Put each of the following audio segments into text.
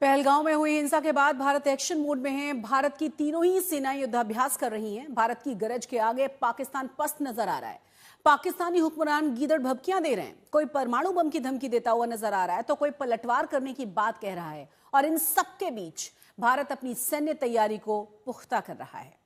पहलगांव में हुई हिंसा के बाद भारत एक्शन मोड में है। भारत की तीनों ही सेनाएं युद्धाभ्यास कर रही हैं। भारत की गरज के आगे पाकिस्तान पस्त नजर आ रहा है। पाकिस्तानी हुक्मरान गीदड़ भभकियां दे रहे हैं। कोई परमाणु बम की धमकी देता हुआ नजर आ रहा है तो कोई पलटवार करने की बात कह रहा है। और इन सबके बीच भारत अपनी सैन्य तैयारी को पुख्ता कर रहा है।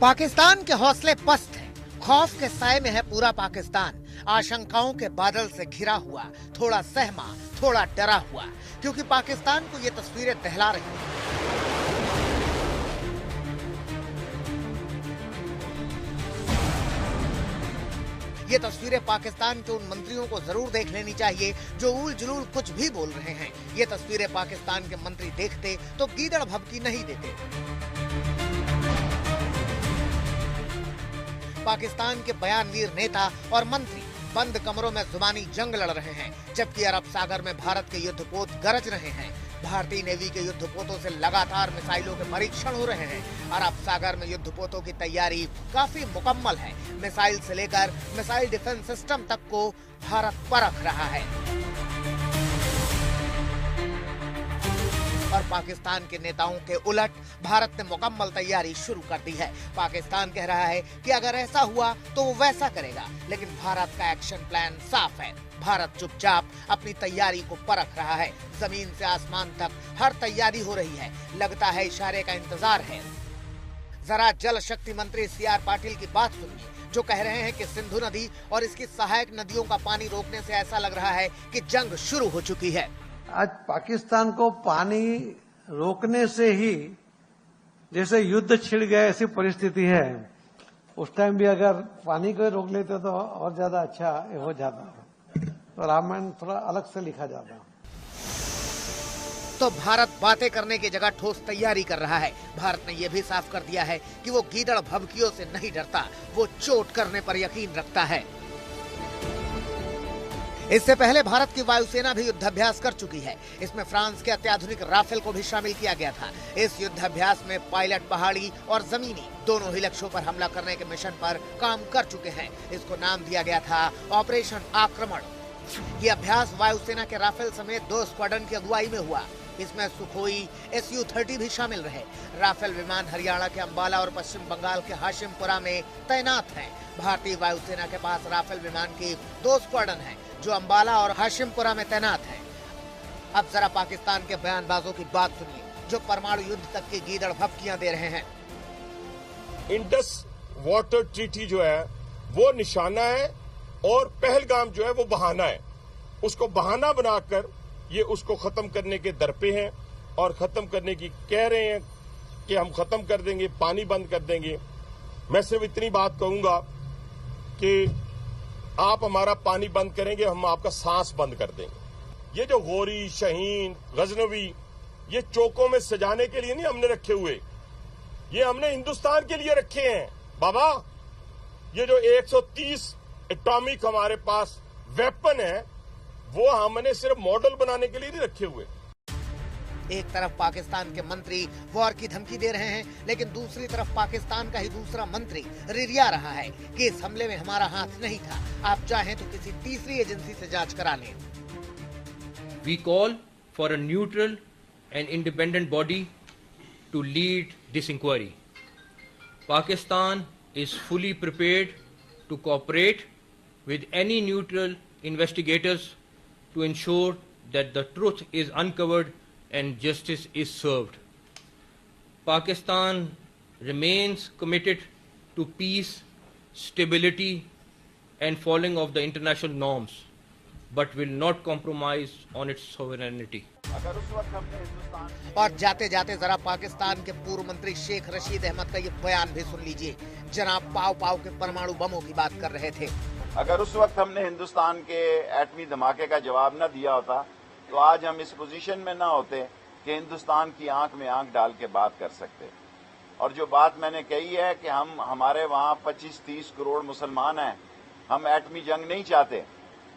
पाकिस्तान के हौसले पस्त हैं। खौफ के साए में है पूरा पाकिस्तान। आशंकाओं के बादल से घिरा हुआ, थोड़ा सहमा, थोड़ा डरा हुआ, क्योंकि पाकिस्तान को ये तस्वीरें दहला रही हैं। ये तस्वीरें पाकिस्तान के उन मंत्रियों को जरूर देख लेनी चाहिए जो उल जुलूल कुछ भी बोल रहे हैं। ये तस्वीरें पाकिस्तान के मंत्री देखते तो गीदड़ भभकी नहीं देते। पाकिस्तान के बयानवीर नेता और मंत्री बंद कमरों में जुबानी जंग लड़ रहे हैं, जबकि अरब सागर में भारत के युद्धपोत गरज रहे हैं। भारतीय नेवी के युद्धपोतों से लगातार मिसाइलों के परीक्षण हो रहे हैं। अरब सागर में युद्धपोतों की तैयारी काफी मुकम्मल है। मिसाइल से लेकर मिसाइल डिफेंस सिस्टम तक को भारत परख रहा है। और पाकिस्तान के नेताओं के उलट भारत ने मुकम्मल तैयारी शुरू कर दी है। पाकिस्तान कह रहा है कि अगर ऐसा हुआ तो वो वैसा करेगा, लेकिन भारत का एक्शन प्लान साफ है। भारत चुपचाप अपनी तैयारी को परख रहा है। जमीन से आसमान तक हर तैयारी हो रही है। लगता है इशारे का इंतजार है। जरा जल शक्ति मंत्री CR पाटिल की बात सुनिए, जो कह रहे हैं कि सिंधु नदी और इसकी सहायक नदियों का पानी रोकने से ऐसा लग रहा है कि जंग शुरू हो चुकी है। आज पाकिस्तान को पानी रोकने से ही जैसे युद्ध छिड़ गया ऐसी परिस्थिति है। उस टाइम भी अगर पानी को रोक लेते तो और ज्यादा अच्छा हो जाता, तो रामायण थोड़ा अलग से लिखा जाता। तो भारत बातें करने की जगह ठोस तैयारी कर रहा है। भारत ने यह भी साफ कर दिया है कि वो गीदड़ भभकियों से नहीं डरता, वो चोट करने पर यकीन रखता है। इससे पहले भारत की वायुसेना भी युद्धाभ्यास कर चुकी है। इसमें फ्रांस के अत्याधुनिक राफेल को भी शामिल किया गया था। इस युद्धाभ्यास में पायलट पहाड़ी और जमीनी दोनों ही लक्ष्यों पर हमला करने के मिशन पर काम कर चुके हैं। इसको नाम दिया गया था ऑपरेशन आक्रमण। ये अभ्यास वायुसेना के राफेल समेत 2 स्क्वाड्रन की अगुवाई में हुआ। इसमें सुखोई Su-30 भी शामिल रहे। राफेल विमान हरियाणा के अंबाला और पश्चिम बंगाल के हाशिमपुरा में तैनात हैं। भारतीय वायुसेना के पास राफेल विमान की 2 स्क्वाड्रन हैं, जो अंबाला और हाशिमपुरा में तैनात हैं। अब जरा पाकिस्तान के बयानबाजों की बात सुनिए, जो परमाणु युद्ध तक की गीदड़ भभकियां दे रहे हैं। इंडस वाटर ट्रीटी जो है वो निशाना है और पहलगाम जो है वो बहाना है। उसको बहाना बनाकर ये उसको खत्म करने के दर पे हैं और खत्म करने की कह रहे हैं कि हम खत्म कर देंगे, पानी बंद कर देंगे। मैं सिर्फ इतनी बात कहूंगा कि आप हमारा पानी बंद करेंगे, हम आपका सांस बंद कर देंगे। ये जो गोरी, शहीन, गजनवी, ये चौकों में सजाने के लिए नहीं हमने रखे हुए, ये हमने हिंदुस्तान के लिए रखे हैं। बाबा, ये जो 130 एटॉमिक हमारे पास वेपन है, वो हमने सिर्फ मॉडल बनाने के लिए नहीं रखे हुए। एक तरफ पाकिस्तान के मंत्री वॉर की धमकी दे रहे हैं, लेकिन दूसरी तरफ पाकिस्तान का ही दूसरा मंत्री रिरिया रहा है कि इस हमले में हमारा हाथ नहीं था। आप चाहें तो किसी तीसरी एजेंसी से जांच करा लें। We call for a neutral and independent body to lead this inquiry. Pakistan is fully prepared to cooperate with any neutral investigators to ensure that the truth is uncovered and justice is served. Pakistan remains committed to peace, stability and following of the international norms, but will not compromise on its sovereignty. और जाते जाते जरा पाकिस्तान के पूर्व मंत्री शेख रशीद अहमद का ये बयान भी सुन लीजिए। जनाब पाव पाव के परमाणु बमों की बात कर रहे थे। अगर उस वक्त हमने हिंदुस्तान के एटमी धमाके का जवाब न दिया होता तो आज हम इस पोजीशन में न होते कि हिंदुस्तान की आंख में आंख डाल के बात कर सकते। और जो बात मैंने कही है कि हमारे वहाँ 25-30 करोड़ मुसलमान हैं, हम एटमी जंग नहीं चाहते,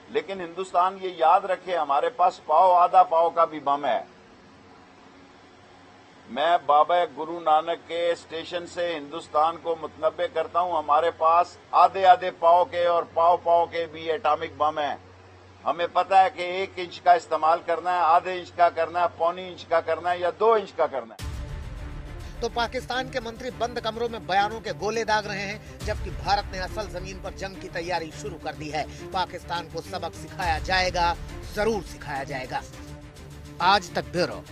लेकिन हिंदुस्तान ये याद रखे, हमारे पास पाव आधा पाव का भी बम है। मैं बाबा गुरु नानक के स्टेशन से हिंदुस्तान को मुतनब्बे करता हूं, हमारे पास आधे आधे पाव के और पाव पाव के भी एटॉमिक बम है। हमें पता है कि 1 इंच का इस्तेमाल करना है, आधे इंच का करना है, पौनी इंच का करना है या 2 इंच का करना है। तो पाकिस्तान के मंत्री बंद कमरों में बयानों के गोले दाग रहे हैं, जबकि भारत ने असल जमीन पर जंग की तैयारी शुरू कर दी है। पाकिस्तान को सबक सिखाया जाएगा, जरूर सिखाया जाएगा। आज तक ब्यूरो।